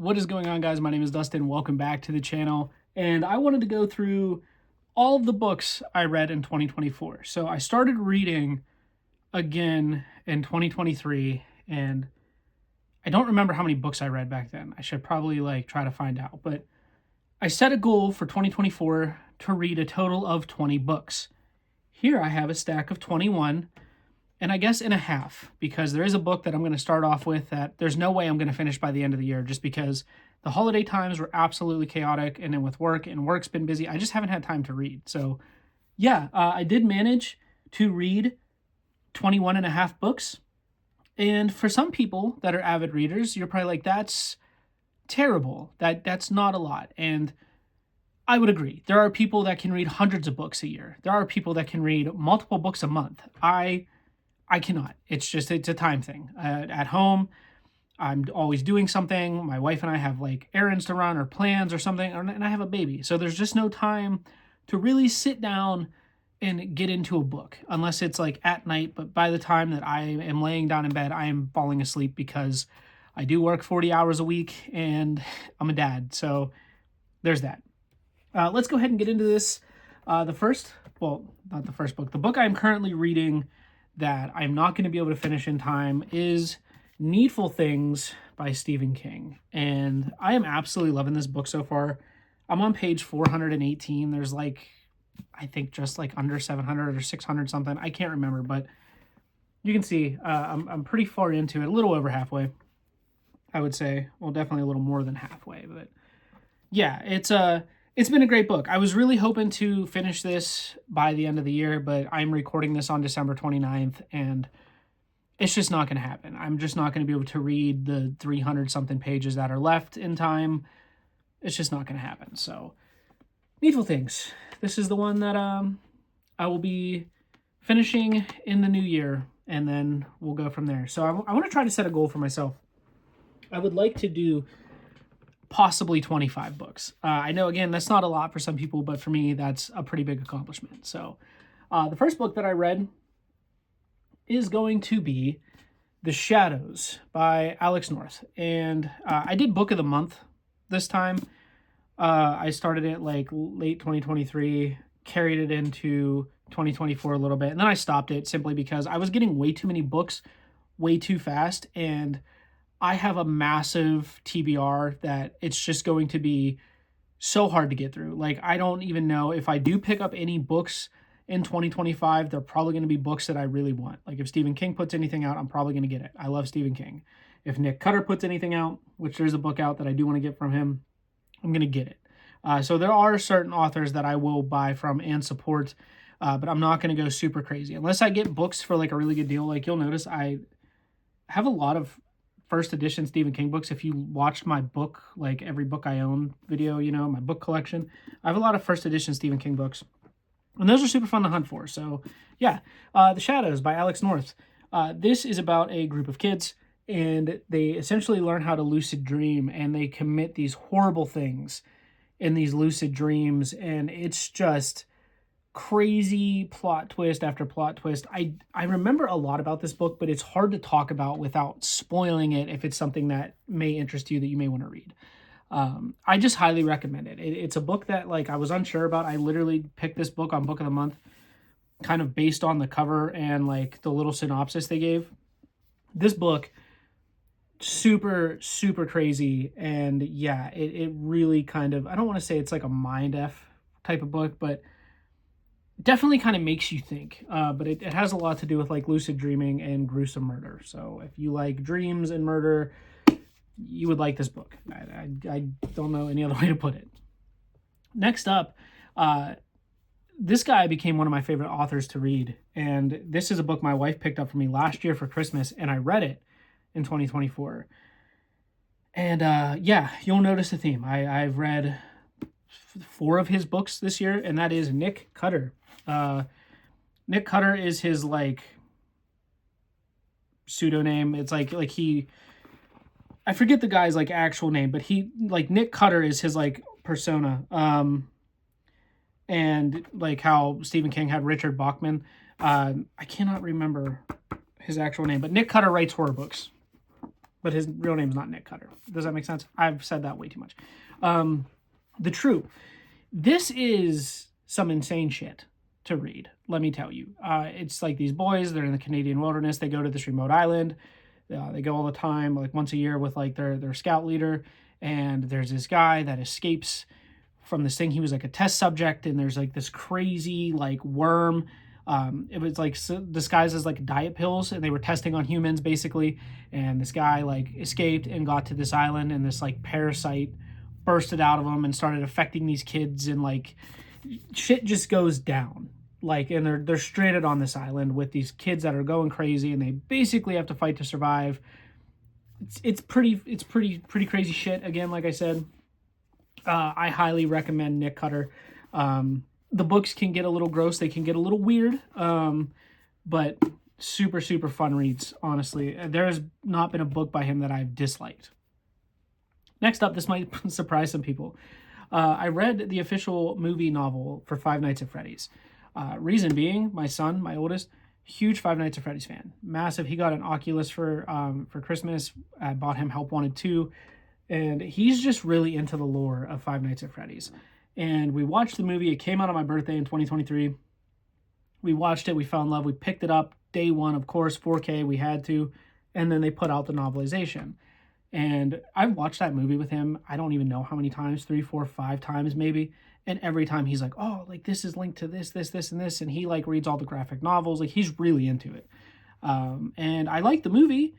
What is going on, guys? My name is Dustin. Welcome back to the channel. And I wanted to go through all of the books I read in 2024. So I started reading again in 2023, and I don't remember how many books I read back then. I should probably try to find out. But I set a goal for 2024 to read a total of 20 books. Here I have a stack of 21, and I guess in a half, because there is a book that I'm going to start off with that there's no way I'm going to finish by the end of the year, just because the holiday times were absolutely chaotic, and then with work, and work's been busy, I just haven't had time to read. So yeah, I did manage to read 21 and a half books. And for some people that are avid readers, you're probably like, that's terrible. That's not a lot. And I would agree. There are people that can read hundreds of books a year. There are people that can read multiple books a month. I cannot. It's a time thing. At home, I'm always doing something. My wife and I have errands to run or plans or something, and I have a baby. So there's just no time to really sit down and get into a book unless it's at night. But by the time that I am laying down in bed, I am falling asleep because I do work 40 hours a week and I'm a dad. So there's that. Let's go ahead and get into this. Not the first book. The book I'm currently reading that I'm not going to be able to finish in time is Needful Things by Stephen King. And I am absolutely loving this book so far. I'm on page 418. There's I think just under 700 or 600 something. I can't remember, but you can see I'm pretty far into it, a little over halfway, I would say. Well, definitely a little more than halfway, but yeah, it's been a great book. I was really hoping to finish this by the end of the year, but I'm recording this on December 29th, and it's just not going to happen. I'm just not going to be able to read the 300 something pages that are left in time. It's just not going to happen. So, Needful Things. This is the one that I will be finishing in the new year, and then we'll go from there. So I want to try to set a goal for myself. I would like to do possibly 25 books. I know, again, that's not a lot for some people, but for me, that's a pretty big accomplishment. So the first book that I read is going to be The Shadows by Alex North. And I did Book of the Month this time. I started it late 2023, carried it into 2024 a little bit, and then I stopped it simply because I was getting way too many books way too fast, and I have a massive TBR that it's just going to be so hard to get through. I don't even know if I do pick up any books in 2025, they're probably going to be books that I really want. If Stephen King puts anything out, I'm probably going to get it. I love Stephen King. If Nick Cutter puts anything out, which there's a book out that I do want to get from him, I'm going to get it. So there are certain authors that I will buy from and support, but I'm not going to go super crazy. Unless I get books for a really good deal. You'll notice I have a lot of first edition Stephen King books. If you watched my book, every book I own video, my book collection, I have a lot of first edition Stephen King books. And those are super fun to hunt for. So yeah, The Shadows by Alex North. This is about a group of kids, and they essentially learn how to lucid dream, and they commit these horrible things in these lucid dreams, and it's just crazy plot twist after plot twist. I remember a lot about this book, but it's hard to talk about without spoiling it if it's something that may interest you that you may want to read. I just highly recommend it. It's a book that I was unsure about. I literally picked this book on Book of the Month kind of based on the cover and the little synopsis they gave. This book, super, super crazy. And yeah, it really kind of, I don't want to say it's a mind F type of book, but definitely kind of makes you think. But it has a lot to do with lucid dreaming and gruesome murder. So if you like dreams and murder, you would like this book. I don't know any other way to put it. Next up, this guy became one of my favorite authors to read. And this is a book my wife picked up for me last year for Christmas, and I read it in 2024. And yeah, you'll notice a theme. I've read 4 of his books this year, and that is Nick Cutter. Nick Cutter is his pseudonym. It's he, I forget the guy's actual name, but he Nick Cutter is his persona. And how Stephen King had Richard Bachman. I cannot remember his actual name, but Nick Cutter writes horror books. but his real name is not Nick Cutter. Does that make sense? I've said that way too much. The True. This is some insane shit to read, let me tell you. It's like these boys, they're in the Canadian wilderness. They go to this remote island. They go all the time, like once a year with like their scout leader. And there's this guy that escapes from this thing. He was like a test subject, and there's like this crazy like worm. It was like disguised as like diet pills, and they were testing on humans basically. And this guy like escaped and got to this island, and this like parasite bursted out of him and started affecting these kids, and like shit just goes down. Like, and they're stranded on this island with these kids that are going crazy, and they basically have to fight to survive. It's pretty crazy shit. Again, like I said, I highly recommend Nick Cutter. The books can get a little gross, they can get a little weird, but super fun reads. Honestly, there has not been a book by him that I've disliked. Next up, this might surprise some people. I read the official movie novel for Five Nights at Freddy's. Reason being, my son, my oldest, huge Five Nights at Freddy's fan. Massive. He got an Oculus for Christmas. I bought him Help Wanted 2. And he's just really into the lore of Five Nights at Freddy's. And we watched the movie. It came out on my birthday in 2023. We watched it. We fell in love. We picked it up day one, of course, 4K. We had to. And then they put out the novelization. And I've watched that movie with him, I don't even know how many times, 3, 4, 5 times maybe. And every time he's like, oh, like this is linked to this, and this. And he like reads all the graphic novels. Like he's really into it. And I liked the movie,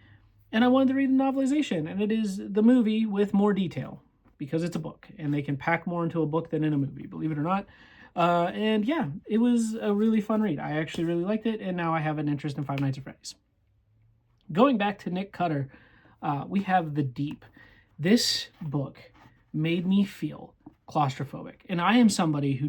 and I wanted to read the novelization. And it is the movie with more detail because it's a book. And they can pack more into a book than in a movie, believe it or not. And yeah, it was a really fun read. I actually really liked it. And now I have an interest in Five Nights at Freddy's. Going back to Nick Cutter, we have The Deep. This book made me feel claustrophobic. And I am somebody who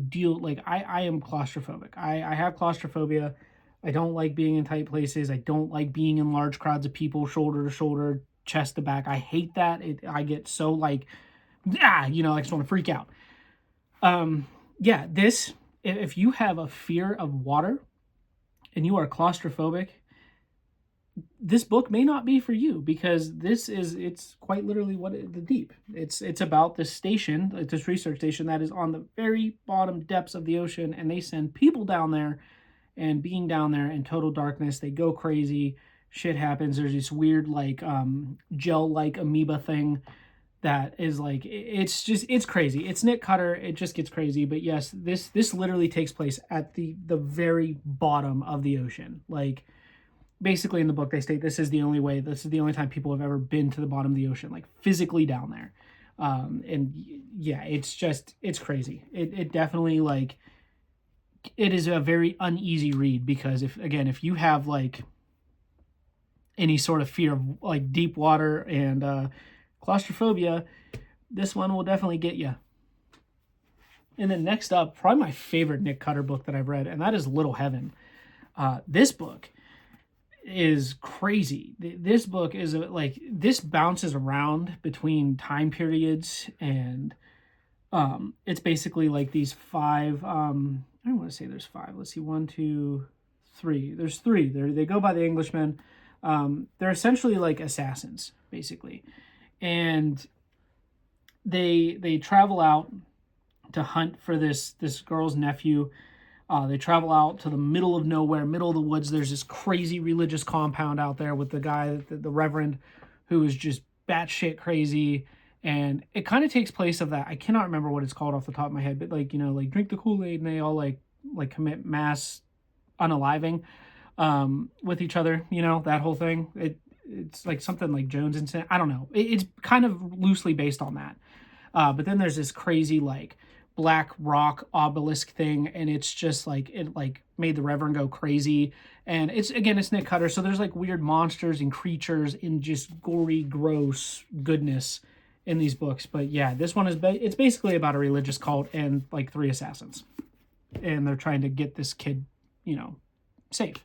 I am claustrophobic. I have claustrophobia. I don't like being in tight places. I don't like being in large crowds of people, shoulder to shoulder, chest to back. I hate that. I get so like, I just want to freak out. If you have a fear of water and you are claustrophobic, this book may not be for you, because it's quite literally The Deep. It's about this station, this research station that is on the very bottom depths of the ocean, and they send people down there, and being down there in total darkness, they go crazy, shit happens. There's this weird like gel-like amoeba thing that is like, it's crazy. It's Nick Cutter, it just gets crazy. But yes, this literally takes place at the very bottom of the ocean. Like, basically in the book they state this is the only time people have ever been to the bottom of the ocean, like physically down there. And yeah, it's crazy. It definitely, like, it is a very uneasy read, because if you have like any sort of fear of like deep water and claustrophobia, this one will definitely get you. And then next up, probably my favorite Nick Cutter book that I've read, and that is Little Heaven. This book is crazy. This book is like, this bounces around between time periods, and it's basically like these 5, I don't want to say there's 5. Let's see, 1, 2, 3. There's 3. They go by the Englishmen. They're essentially like assassins, basically. And they travel out to hunt for this girl's nephew. They travel out to the middle of nowhere, middle of the woods. There's this crazy religious compound out there with the guy, the reverend, who is just batshit crazy. And it kind of takes place of that. I cannot remember what it's called off the top of my head, but like, like drink the Kool-Aid, and they all like commit mass unaliving with each other, that whole thing. It's like something like Jones incident. I don't know. It's kind of loosely based on that. But then there's this crazy like black rock obelisk thing, and it's just like, it like made the Reverend go crazy. And it's Nick Cutter, so there's like weird monsters and creatures and just gory, gross goodness in these books. But yeah, this one it's basically about a religious cult and like 3 assassins, and they're trying to get this kid, safe.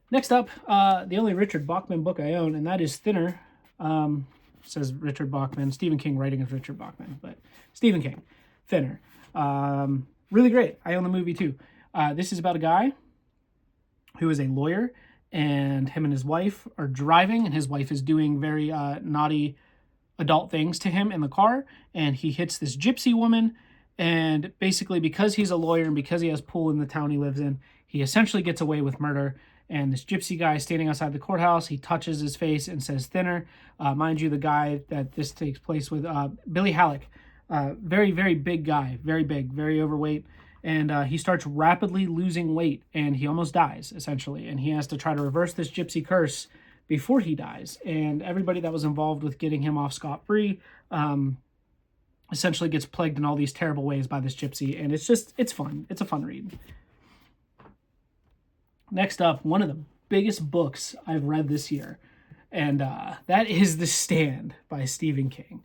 Next up, the only Richard Bachman book I own, and that is Thinner. Says Richard Bachman. Stephen King writing as Richard Bachman, but Stephen King. Thinner. Really great. I own the movie too. This is about a guy who is a lawyer, and him and his wife are driving, and his wife is doing very naughty adult things to him in the car, and he hits this gypsy woman. And basically, because he's a lawyer and because he has pull in the town he lives in, he essentially gets away with murder. And this gypsy guy is standing outside the courthouse. He touches his face and says thinner. Mind you, the guy that this takes place with, Billy Halleck, very, very big guy, very big, very overweight. And he starts rapidly losing weight, and he almost dies, essentially. And he has to try to reverse this gypsy curse before he dies. And everybody that was involved with getting him off scot-free essentially gets plagued in all these terrible ways by this gypsy. And it's fun. It's a fun read. Next up, one of the biggest books I've read this year, and that is The Stand by Stephen King.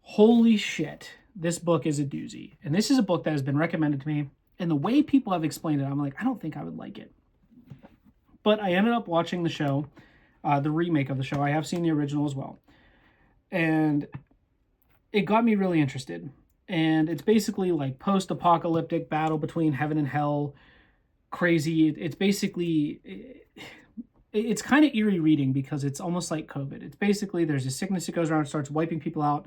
Holy shit, this book is a doozy. And this is a book that has been recommended to me, and the way people have explained it, I'm like, I don't think I would like it. But I ended up watching the show, the remake of the show. I have seen the original as well. And it got me really interested. And it's basically like post-apocalyptic battle between heaven and hell. Crazy. It's basically, it's kind of eerie reading because it's almost like COVID. It's basically, there's a sickness that goes around, starts wiping people out.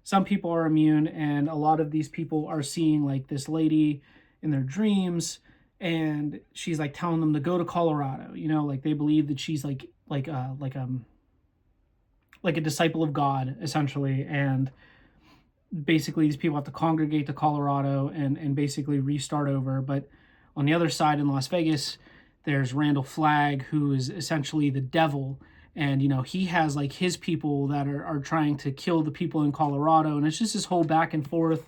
Some people are immune, and a lot of these people are seeing like this lady in their dreams, and she's like telling them to go to Colorado. You know, like they believe that she's like a disciple of God, essentially. And basically these people have to congregate to Colorado and basically restart over. But on the other side in Las Vegas, there's Randall Flagg, who is essentially the devil. And, you know, he has like his people that are trying to kill the people in Colorado. And it's just this whole back and forth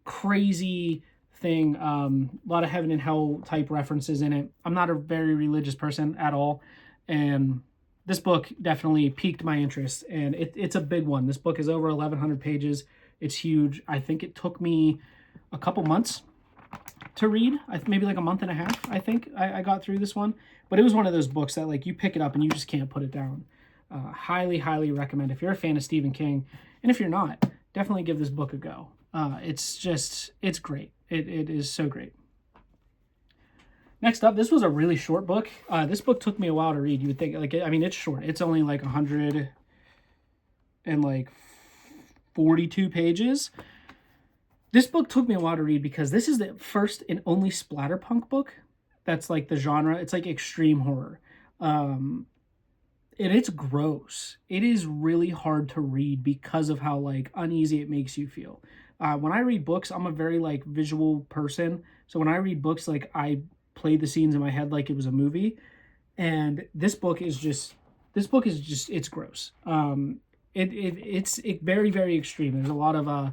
crazy thing. A lot of heaven and hell type references in it. I'm not a very religious person at all. And this book definitely piqued my interest. And it's a big one. This book is over 1,100 pages. It's huge. I think it took me a couple months to read. Maybe like a month and a half, I think I got through this one. But it was one of those books that like you pick it up and you just can't put it down. Highly, highly recommend if you're a fan of Stephen King. And if you're not, definitely give this book a go. It's great. It is so great. Next up, this was a really short book. This book took me a while to read. You would think, like, I mean, it's short. It's only like 142 pages. This book took me a while to read because this is the first and only splatterpunk book that's like the genre. It's like extreme horror. And it's gross. It is really hard to read because of how like uneasy it makes you feel. When I read books, I'm a very like visual person. So when I read books, like I play the scenes in my head like it was a movie. And this book is just, it's gross. It's very, very extreme. There's a lot of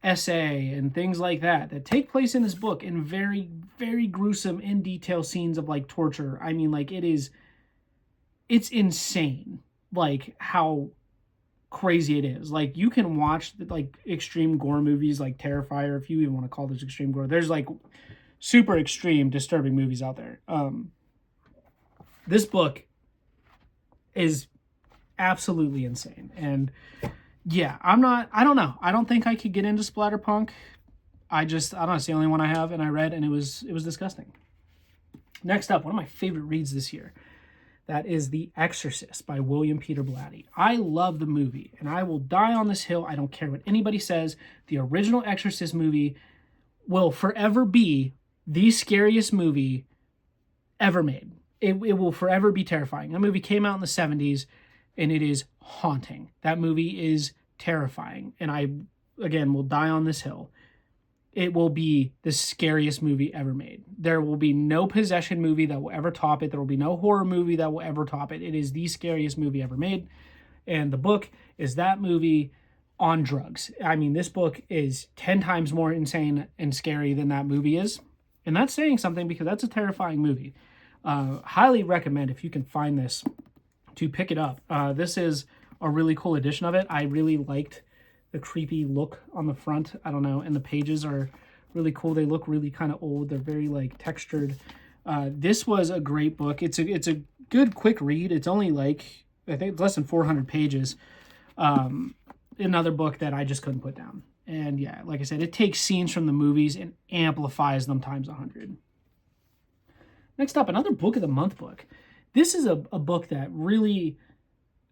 essay and things like that take place in this book, in very, very gruesome, in detail scenes of like torture. I mean, like it's insane, like how crazy it is. Like you can watch like extreme gore movies like Terrifier, if you even want to call this extreme gore. There's like super extreme, disturbing movies out there. This book is absolutely insane. And yeah, I don't know. I don't think I could get into splatterpunk. I don't know. It's the only one I have and I read, and it was disgusting. Next up, one of my favorite reads this year. That is The Exorcist by William Peter Blatty. I love the movie, and I will die on this hill. I don't care what anybody says. The original Exorcist movie will forever be the scariest movie ever made. It will forever be terrifying. That movie came out in the 70s, and it is haunting. That movie is terrifying. And I, again, will die on this hill. It will be the scariest movie ever made. There will be no possession movie that will ever top it. There will be no horror movie that will ever top it. It is the scariest movie ever made. And the book is that movie on drugs. I mean, this book is 10 times more insane and scary than that movie is. And that's saying something because that's a terrifying movie. Highly recommend, if you can find this, to pick it up. This is a really cool edition of it. I really liked the creepy look on the front. I don't know. And the pages are really cool. They look really kind of old. They're very like textured. This was a great book. It's a good quick read. It's only like, I think it's less than 400 pages. Another book that I just couldn't put down. And yeah, like I said, it takes scenes from the movies and amplifies them times 100. Next up, another book of the month book. This is a book that really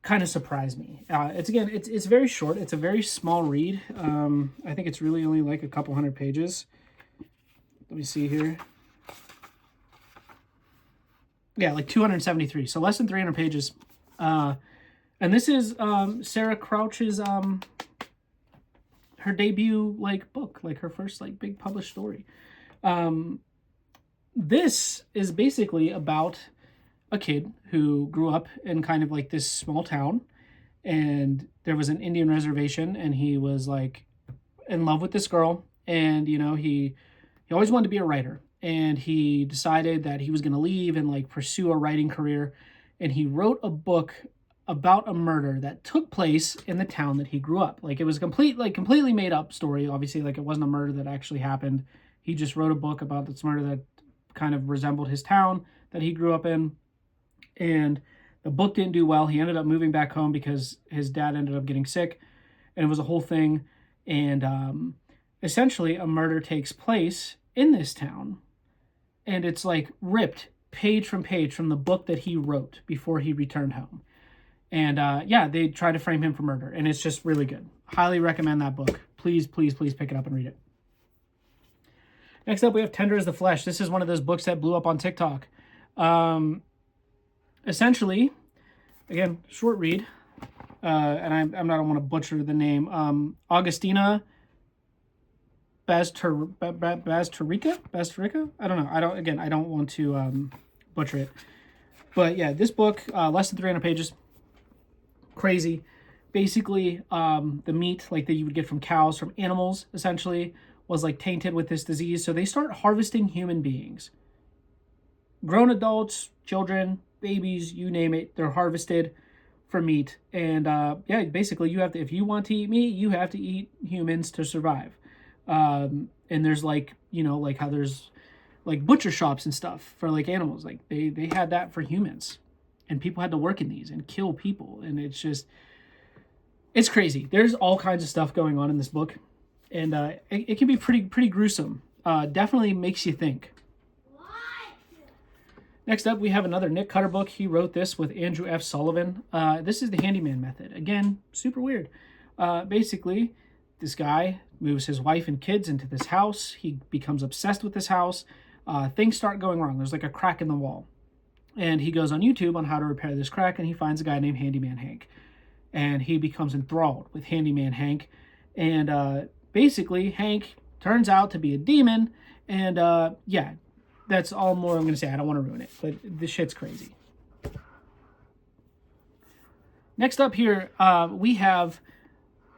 kind of surprised me. It's very short. It's a very small read. I think it's really only like a couple hundred pages. Let me see here. Yeah, like 273. So less than 300 pages. And this is Sarah Crouch's her debut like book, like her first like big published story. This is basically about a kid who grew up in kind of like this small town, and there was an Indian reservation, and he was like in love with this girl, and you know, he always wanted to be a writer, and he decided that he was going to leave and like pursue a writing career, and he wrote a book about a murder that took place in the town that he grew up. Like it was completely made up story. Obviously, like it wasn't a murder that actually happened. He just wrote a book about this murder that kind of resembled his town that he grew up in. And the book didn't do well. He ended up moving back home because his dad ended up getting sick, and it was a whole thing. And essentially, a murder takes place in this town, and it's like ripped page from page from the book that he wrote before he returned home. And yeah, they try to frame him for murder, and it's just really good. Highly recommend that book. Please, please, please pick it up and read it. Next up, we have Tender as the Flesh. This is one of those books that blew up on TikTok. Essentially, again, short read, and I don't want to butcher the name. Augustina Bazterrica. I don't know. I don't want to butcher it. But yeah, this book, less than 300 pages. Crazy. Basically, the meat like that you would get from cows, from animals, essentially, was like tainted with this disease. So they start harvesting human beings. Grown adults, children, babies, you name it, they're harvested for meat. And yeah, basically you have to, if you want to eat meat, you have to eat humans to survive. And there's like, you know, like how there's like butcher shops and stuff for like animals. Like they had that for humans, and people had to work in these and kill people. And it's just, it's crazy. There's all kinds of stuff going on in this book, and it can be pretty gruesome. Definitely makes you think. Next up, we have another Nick Cutter book. He wrote this with Andrew F. Sullivan. This is The Handyman Method. Again, super weird. Basically, this guy moves his wife and kids into this house. He becomes obsessed with this house. Things start going wrong. There's like a crack in the wall. And he goes on YouTube on how to repair this crack, and he finds a guy named Handyman Hank. And he becomes enthralled with Handyman Hank. And basically, Hank turns out to be a demon. And yeah, that's all more I'm going to say. I don't want to ruin it, but this shit's crazy. Next up here, we have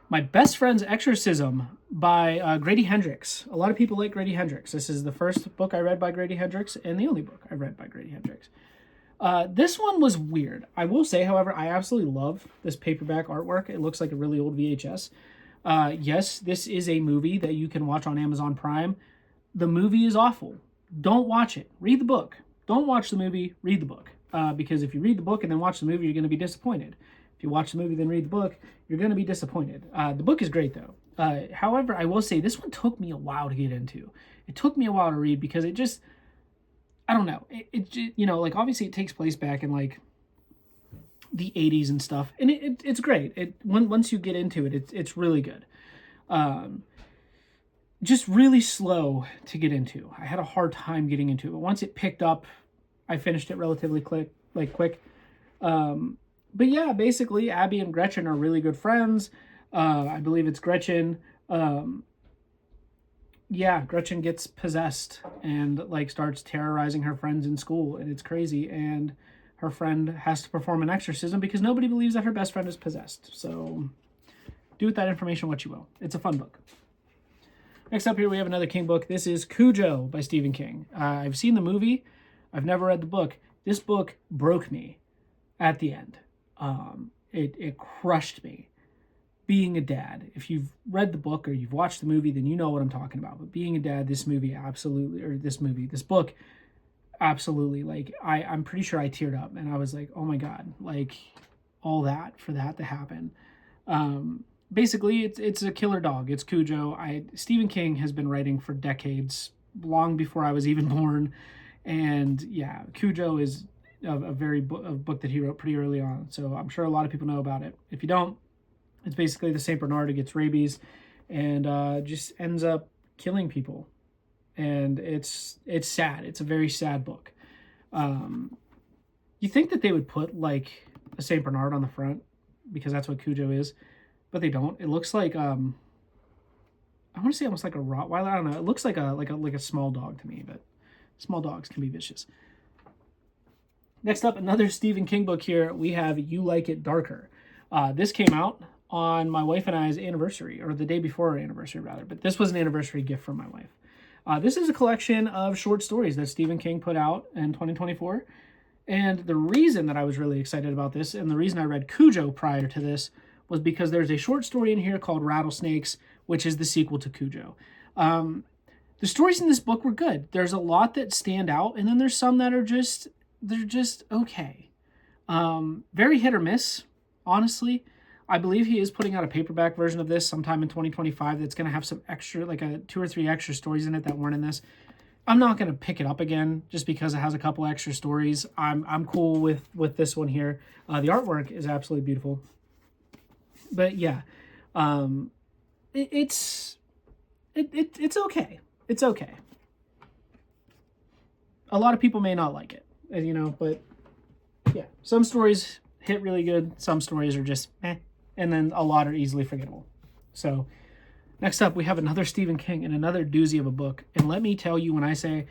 My Best Friend's Exorcism by Grady Hendrix. A lot of people like Grady Hendrix. This is the first book I read by Grady Hendrix and the only book I read by Grady Hendrix. This one was weird. I will say, however, I absolutely love this paperback artwork. It looks like a really old VHS. Yes, this is a movie that you can watch on Amazon Prime. The movie is awful. Don't watch it. Read the book. Don't watch the movie. Read the book. Because if you read the book and then watch the movie, you're going to be disappointed. If you watch the movie then read the book, you're going to be disappointed. The book is great, though. However, I will say this one took me a while to get into. It took me a while to read because it just, I don't know. It you know, like obviously it takes place back in like the 80s and stuff. And it's great. Once you get into it, it's really good. Just really slow to get into. I had a hard time getting into it, but once it picked up, I finished it relatively quick. But yeah, basically Abby and Gretchen are really good friends. I believe it's Gretchen. Yeah, Gretchen gets possessed and like starts terrorizing her friends in school, and it's crazy. And her friend has to perform an exorcism because nobody believes that her best friend is possessed. So do with that information what you will. It's a fun book. Next up here, we have another King book. This is Cujo by Stephen King. I've seen the movie. I've never read the book. This book broke me at the end. It crushed me. Being a dad, if you've read the book or you've watched the movie, then you know what I'm talking about. But being a dad, this book, absolutely, like, I'm pretty sure I teared up. And I was like, oh my God, like, all that for that to happen. Basically, it's a killer dog. It's Cujo. Stephen King has been writing for decades, long before I was even born. And yeah, Cujo is a book that he wrote pretty early on. So I'm sure a lot of people know about it. If you don't, it's basically the Saint Bernard who gets rabies and just ends up killing people, and it's sad. It's a very sad book. You think that they would put like a Saint Bernard on the front because that's what Cujo is, but they don't. It looks like I want to say almost like a Rottweiler. I don't know. It looks like a small dog to me, but small dogs can be vicious. Next up, another Stephen King book here. We have You Like It Darker. This came out on my wife and I's anniversary, or the day before our anniversary, rather. But this was an anniversary gift from my wife. This is a collection of short stories that Stephen King put out in 2024. And the reason that I was really excited about this, and the reason I read Cujo prior to this, was because there's a short story in here called Rattlesnakes, which is the sequel to Cujo. The stories in this book were good. There's a lot that stand out, and then there's some that are just okay. Very hit or miss, honestly. I believe he is putting out a paperback version of this sometime in 2025 that's going to have some extra, like 2 or 3 extra stories in it that weren't in this. I'm not going to pick it up again just because it has a couple extra stories. I'm cool with this one here. The artwork is absolutely beautiful. But yeah, it's okay. It's okay. A lot of people may not like it, but yeah, some stories hit really good. Some stories are just eh, and then a lot are easily forgettable. So next up, we have another Stephen King and another doozy of a book. And let me tell you, when I say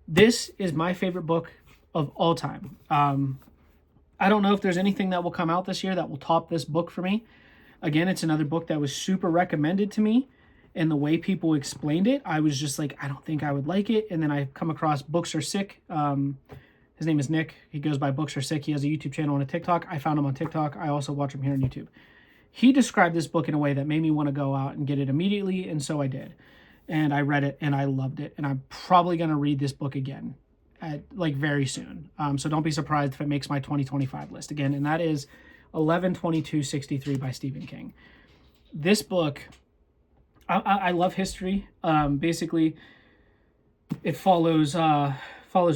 this is my favorite book of all time, I don't know if there's anything that will come out this year that will top this book for me. Again, it's another book that was super recommended to me, and the way people explained it, I was just like, I don't think I would like it. And then I come across Books Are Sick. His name is Nick. He goes by Books Are Sick. He has a YouTube channel and a TikTok. I found him on TikTok. I also watch him here on YouTube. He described this book in a way that made me want to go out and get it immediately, and so I did. And I read it, and I loved it. And I'm probably going to read this book again very soon. So don't be surprised if it makes my 2025 list again. And that is 11/22/63 by Stephen King. This book, I love history. Basically, it follows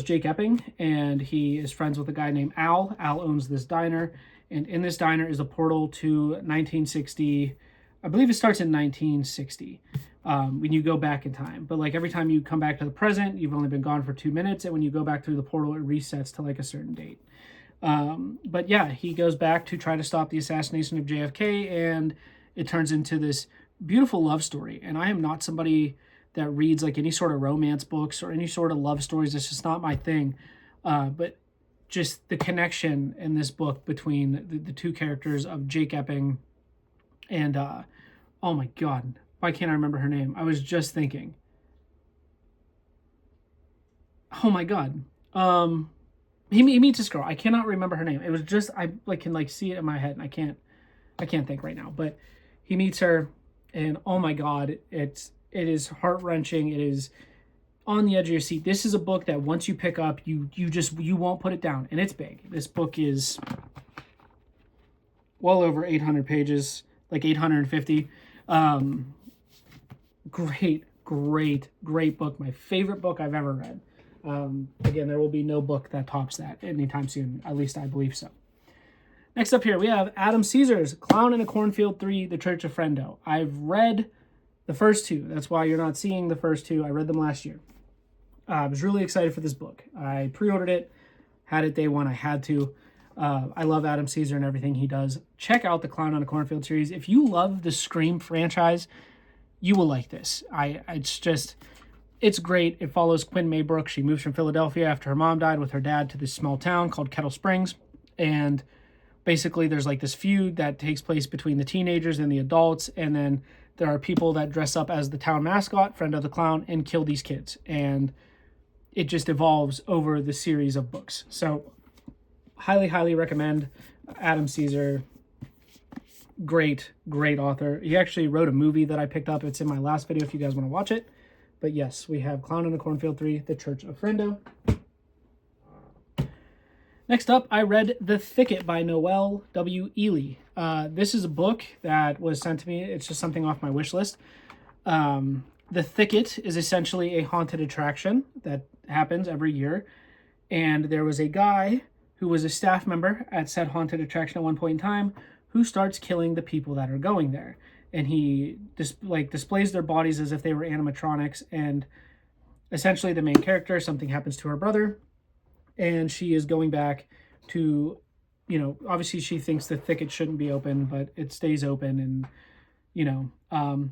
Jake Epping, and he is friends with a guy named Al. Al owns this diner, and in this diner is a portal to 1960. I believe it starts in 1960 when you go back in time. But like every time you come back to the present, you've only been gone for 2 minutes, and when you go back through the portal, it resets to like a certain date. But yeah, he goes back to try to stop the assassination of JFK, and it turns into this beautiful love story. And I am not somebody that reads like any sort of romance books or any sort of love stories. It's just not my thing. But just the connection in this book between the two characters of Jake Epping and, oh my God, why can't I remember her name? I was just thinking. Oh my God. He meets this girl. I cannot remember her name. It was just, I can see it in my head, and I can't think right now. But he meets her, and oh my God, it is heart-wrenching. It is on the edge of your seat. This is a book that once you pick up, you won't put it down, and it's big. This book is well over 800 pages, like 850. Great book. My favorite book I've ever read. Again, there will be no book that tops that anytime soon. At least I believe so. Next up here, we have Adam Caesar's Clown in a Cornfield 3, The Church of Friendo. I've read the first 2. That's why you're not seeing the first 2. I read them last year. I was really excited for this book. I pre-ordered it, had it day one. I had to. I love Adam Caesar and everything he does. Check out the Clown on a Cornfield series. If you love the Scream franchise, you will like this. It's great. It follows Quinn Maybrook. She moves from Philadelphia after her mom died with her dad to this small town called Kettle Springs. And basically there's like this feud that takes place between the teenagers and the adults. And then there are people that dress up as the town mascot, Friendo the Clown, and kill these kids. And it just evolves over the series of books. So highly recommend Adam Caesar. Great author. He actually wrote a movie that I picked up. It's in my last video if you guys want to watch it. But yes, we have Clown in a Cornfield 3, The Church of Friendo. Next up, I read The Thicket by Noel W. Ely. This is a book that was sent to me. It's just something off my wish list. The Thicket is essentially a haunted attraction that happens every year. And there was a guy who was a staff member at said haunted attraction at one point in time, who starts killing the people that are going there. And he displays their bodies as if they were animatronics. And essentially the main character, something happens to her brother, and she is going back to, obviously she thinks the thicket shouldn't be open, but it stays open. And,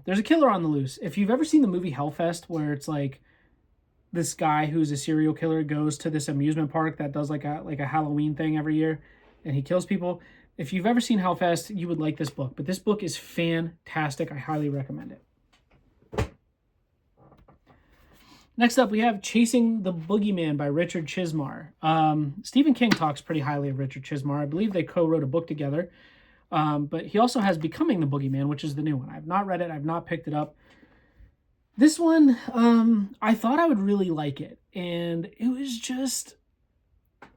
there's a killer on the loose. If you've ever seen the movie Hellfest, where it's like this guy who's a serial killer goes to this amusement park that does like a Halloween thing every year, and he kills people. If you've ever seen Hellfest, you would like this book. But this book is fantastic. I highly recommend it. Next up, we have Chasing the Boogeyman by Richard Chizmar. Stephen King talks pretty highly of Richard Chizmar. I believe they co-wrote a book together. But he also has Becoming the Boogeyman, which is the new one. I've not read it. I've not picked it up. This one, I thought I would really like it. And it was just...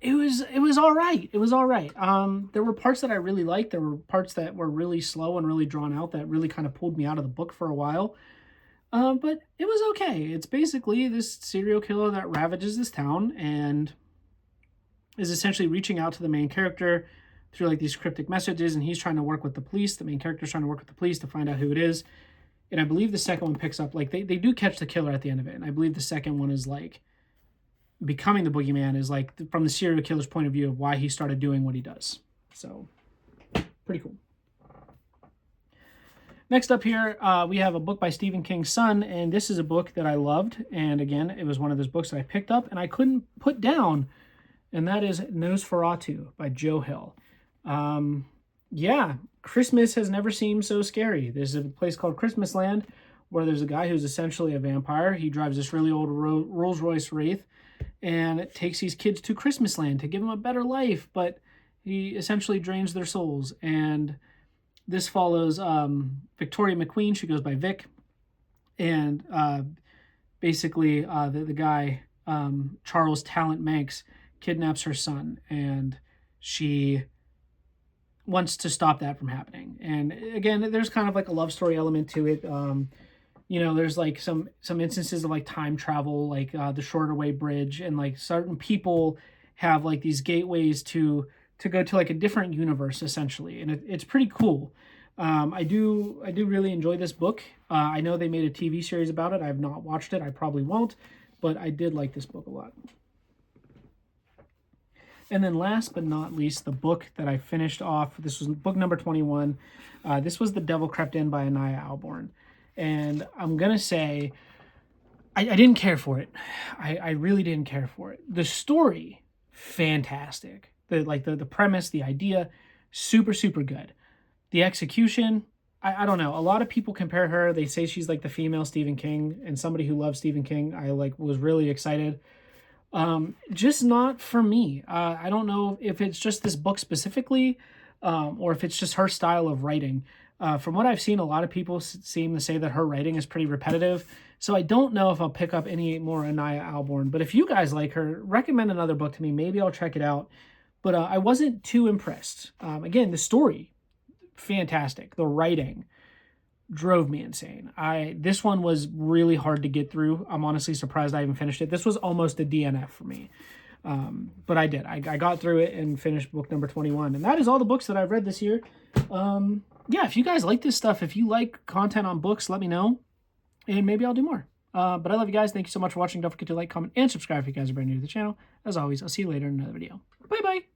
It was all right. It was all right. There were parts that I really liked. There were parts that were really slow and really drawn out that really kind of pulled me out of the book for a while. But it was okay. It's basically this serial killer that ravages this town and is essentially reaching out to the main character through like these cryptic messages, and he's trying to work with the police. The main character's trying to work with the police to find out who it is. And I believe the second one picks up, like they do catch the killer at the end of it. And I believe the second one is like Becoming the Boogeyman is like from the serial killer's point of view of why he started doing what he does. So pretty cool. Next up here, we have a book by Stephen King's son, and this is a book that I loved. And again, it was one of those books that I picked up and I couldn't put down, and that is Nosferatu by Joe Hill. Yeah, Christmas has never seemed so scary. There's a place called Christmas Land where there's a guy who's essentially a vampire. He drives this really old Rolls-Royce Wraith and takes these kids to Christmas Land to give them a better life, but he essentially drains their souls. And this follows Victoria McQueen. She goes by Vic. And basically the guy, Charles Talent Manx, kidnaps her son, and she wants to stop that from happening. And again, there's kind of like a love story element to it. There's like some instances of like time travel, like the Shorter Way Bridge, and like certain people have like these gateways to go to like a different universe essentially, and it's pretty cool. I do really enjoy this book. I know they made a TV series about it. I've not watched it. I probably won't, but I did like this book a lot. And then last but not least, the book that I finished off, this was book number 21. This was The Devil Crept In by Anaya Alborn. And I'm going to say, I didn't care for it. I really didn't care for it. The story, fantastic. The premise, the idea, super, super good. The execution, I don't know. A lot of people compare her. They say she's like the female Stephen King, and somebody who loves Stephen King, I was really excited. Just not for me. I don't know if it's just this book specifically, or if it's just her style of writing. From what I've seen, a lot of people seem to say that her writing is pretty repetitive. So I don't know if I'll pick up any more Anaya Alborn. But if you guys like her, recommend another book to me. Maybe I'll check it out. But I wasn't too impressed. Again, the story, fantastic. The writing drove me insane. This one was really hard to get through. I'm honestly surprised I even finished it. This was almost a DNF for me. But I did. I got through it and finished book number 21. And that is all the books that I've read this year. Yeah, if you guys like this stuff, if you like content on books, let me know. And maybe I'll do more. But I love you guys. Thank you so much for watching. Don't forget to like, comment, and subscribe if you guys are brand new to the channel. As always, I'll see you later in another video. Bye-bye.